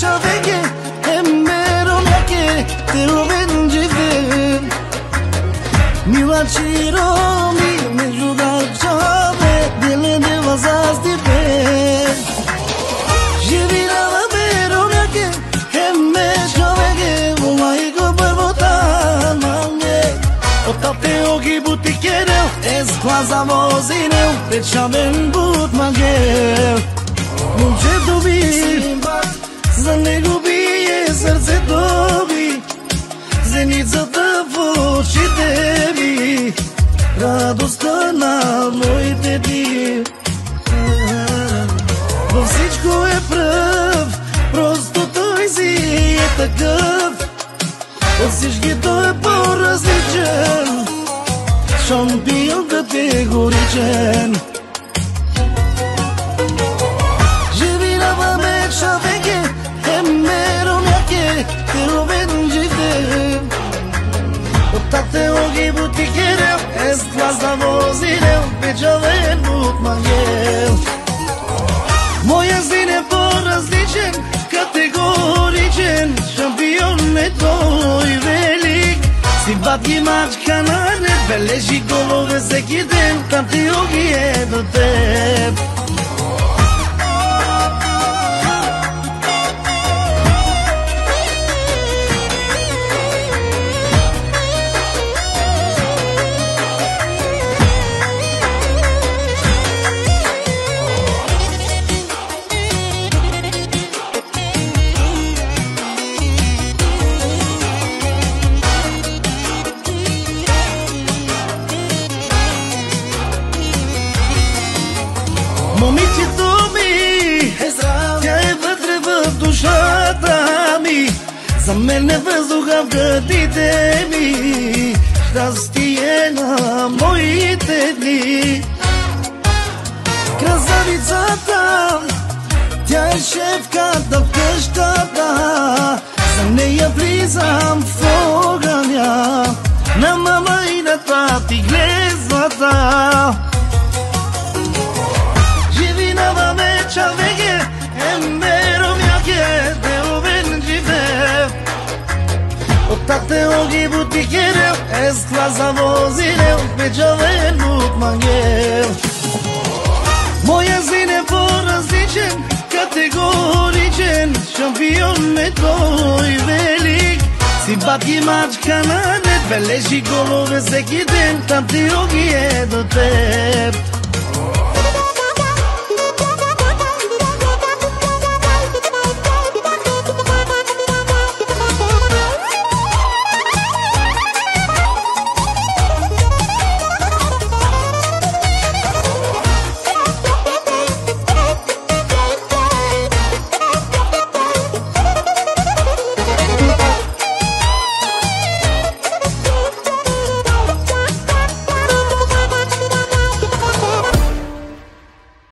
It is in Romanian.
qa veke e mero mjake te uven gjithim Mila qiro mi me gjugar qave Dile dhe vazaz t'i pen Gjevira dhe mero mjake e me qa veke Vula i ko për votan mange O tape o ki buti kjereu Ez klaza vozineu Pe qaven but mageu Nuk që dobi Za ne gubi e srce dobi Zenica të voqi tebi Radost të naloj të ti Vësičko e prëv Prosto të si e të këv Vësički të e por različen Šampion kategoričen Živina va me qa veke E mero mjake Te uven gjithim O tate o gibu ti kjereu Ez klasa vozireu Pe qaven but mangeu Moja zine por različen Kategoričen Šampion me toj velik Si batki maç kanane Beleži golove se kiden Tam ti ogi e do teb Momi që dobi Tja e vëtre vëp dushatami Za mene vëzdu kam këtitemi Shtas ti e na mojiteni Krasavica tam Tja e shefka të pështata Za ne ja prizam foganja Na mama i na tati glezvata Va me qa veke E mero mjake Te uven gjithim O tate o gibu ti kjereu Ez klasa vozireu Pe qaven but mangeu Moja zine por različen Kategoričen Šampion me toj velik Si batki maç kananet Beleži golove se kiden Tam ti ogi e do te